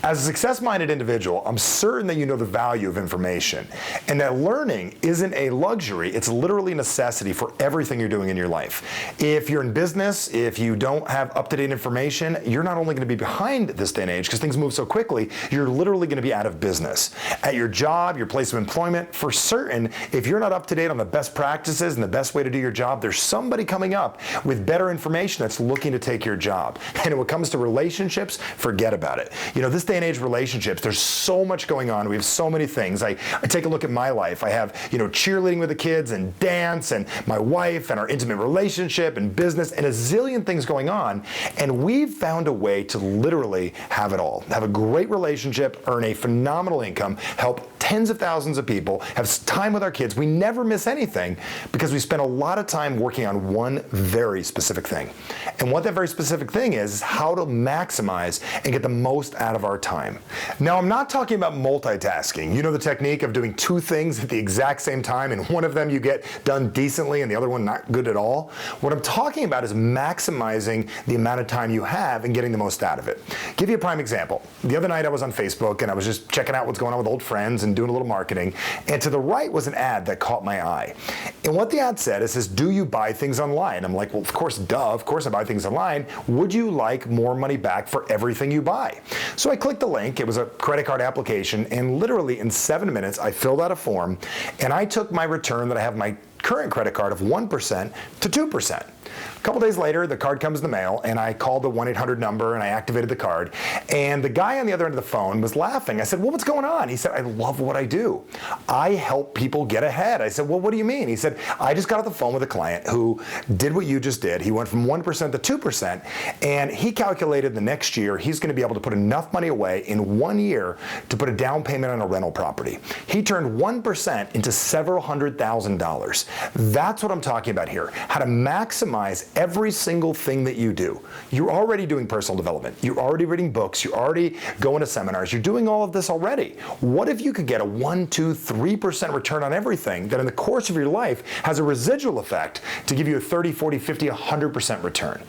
As a success-minded individual, I'm certain that you know the value of information and that learning isn't a luxury, it's literally a necessity for everything you're doing in your life. If you're in business, if you don't have up-to-date information, you're not only going to be behind this day and age because things move so quickly, you're literally going to be out of business. At your job, your place of employment, for certain, if you're not up-to-date on the best practices and the best way to do your job, there's somebody coming up with better information that's looking to take your job. And when it comes to relationships, forget about it. You know, this day and age relationships, there's so much going on. We have so many things. I take a look at my life. I have, cheerleading with the kids and dance and my wife and our intimate relationship and business and a zillion things going on. And we've found a way to literally have it all. Have a great relationship, earn a phenomenal income, help tens of thousands of people, have time with our kids. We never miss anything because we spend a lot of time working on one very specific thing. And what that very specific thing is how to maximize and get the most out of our time. Now, I'm not talking about multitasking. You know the technique of doing two things at the exact same time, and one of them you get done decently and the other one not good at all. What I'm talking about is maximizing the amount of time you have and getting the most out of it. Give you a prime example. The other night I was on Facebook and I was just checking out what's going on with old friends and doing a little marketing, and to the right was an ad that caught my eye. And what the ad said, it says, do you buy things online? I'm like, well, of course, of course I buy things online. Would you like more money back for everything you buy? So I clicked the link. It was a credit card application, and literally in 7 minutes I filled out a form and I took my return that I have my current credit card of 1% to 2%. A couple days later, the card comes in the mail, and I called the 1-800 number and I activated the card. And the guy on the other end of the phone was laughing. I said, well, what's going on? He said, I love what I do. I help people get ahead. I said, well, what do you mean? He said, I just got off the phone with a client who did what you just did. He went from 1% to 2%, and he calculated the next year he's going to be able to put enough money away in 1 year to put a down payment on a rental property. He turned 1% into several $100,000. That's what I'm talking about here. How to maximize every single thing that you do. You're already doing personal development. You're already reading books. You're already going to seminars. You're doing all of this already. What if you could get a 1, 2, 3% return on everything that in the course of your life has a residual effect to give you a 30, 40, 50, 100% return?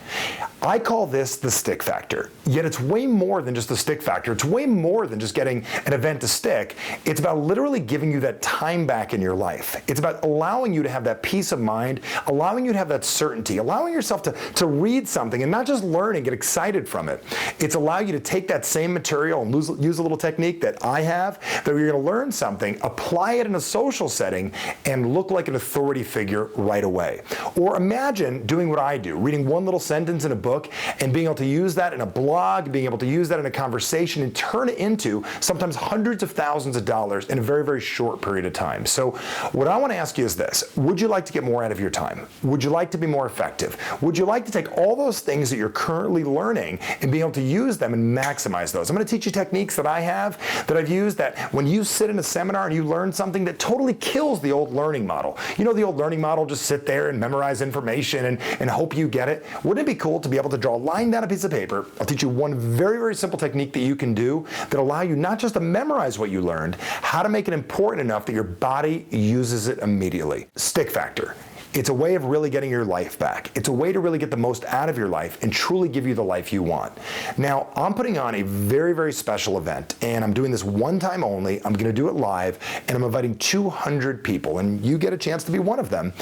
I call this the stick factor. Yet it's way more than just the stick factor. It's way more than just getting an event to stick. It's about literally giving you that time back in your life. It's about allowing you to have that peace of mind, allowing you to have that certainty, allowing yourself to read something and not just learn and get excited from it. It's allow you to take that same material and use a little technique that I have, that you're going to learn something, apply it in a social setting, and look like an authority figure right away. Or imagine doing what I do, reading one little sentence in a book and being able to use that in a blog, being able to use that in a conversation and turn it into sometimes hundreds of thousands of dollars in a very, very short period of time. So what I want to ask you is this: would you like to get more out of your time? Would you like to be more effective? Would you like to take all those things that you're currently learning and be able to use them and maximize those? I'm going to teach you techniques that I have, that I've used, that when you sit in a seminar and you learn something that totally kills the old learning model. You know the old learning model, just sit there and memorize information and hope you get it. Wouldn't it be cool to be able to draw a line down a piece of paper? I'll teach you one very, very simple technique that you can do that allow you not just to memorize what you learned, how to make it important enough that your body uses it immediately. Stick factor. It's a way of really getting your life back. It's a way to really get the most out of your life and truly give you the life you want. Now, I'm putting on a very, very special event, and I'm doing this one time only. I'm going to do it live, and I'm inviting 200 people, and you get a chance to be one of them.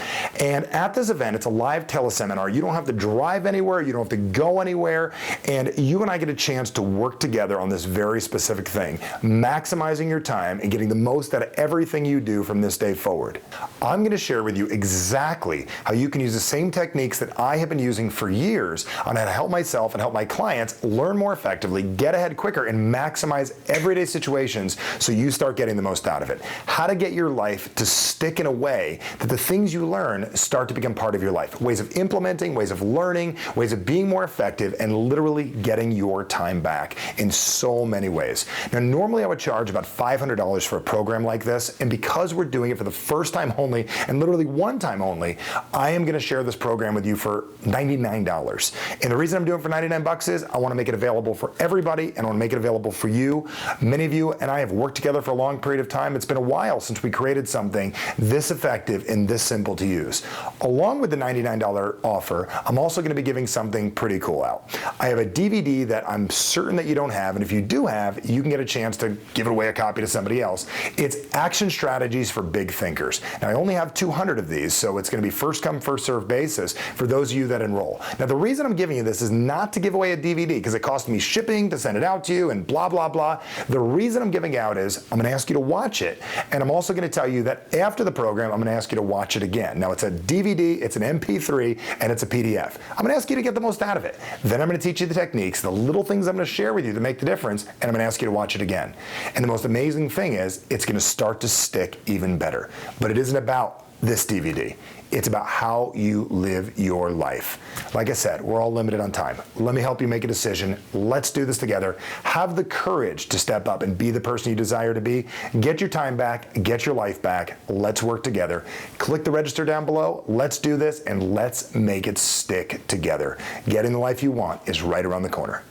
And at this event, it's a live teleseminar. You don't have to drive anywhere. You don't have to go anywhere. And you and I get a chance to work together on this very specific thing, maximizing your time and getting the most out of everything you do from this day forward. I'm going to share with you exactly how you can use the same techniques that I have been using for years on how to help myself and help my clients learn more effectively, get ahead quicker, and maximize everyday situations so you start getting the most out of it. How to get your life to stick in a way that the things you learn start to become part of your life. Ways of implementing, ways of learning, ways of being more effective, and literally getting your time back in so many ways. Now, normally I would charge about $500 for a program like this, and because we're doing it for the first time only and literally one time only, importantly, I am going to share this program with you for $99. And the reason I'm doing it for 99 bucks is I want to make it available for everybody, and I want to make it available for you. Many of you and I have worked together for a long period of time. It's been a while since we created something this effective and this simple to use. Along with the $99 offer, I'm also going to be giving something pretty cool out. I have a DVD that I'm certain that you don't have, and if you do have, you can get a chance to give away a copy to somebody else. It's Action Strategies for Big Thinkers. Now, I only have 200 of these, so it's going to be first come, first served basis for those of you that enroll. Now, the reason I'm giving you this is not to give away a DVD because it cost me shipping to send it out to you and blah, blah, blah. The reason I'm giving out is I'm going to ask you to watch it, and I'm also going to tell you that after the program, I'm going to ask you to watch it again. Now, it's a DVD, it's an MP3, and it's a PDF. I'm going to ask you to get the most out of it. Then I'm going to teach you the techniques, the little things I'm going to share with you to make the difference, and I'm going to ask you to watch it again. And the most amazing thing is it's going to start to stick even better. But it isn't about this DVD. It's about how you live your life. Like I said, we're all limited on time. Let me help you make a decision. Let's do this together. Have the courage to step up and be the person you desire to be. Get your time back, get your life back. Let's work together. Click the register down below. Let's do this, and let's make it stick together. Getting the life you want is right around the corner.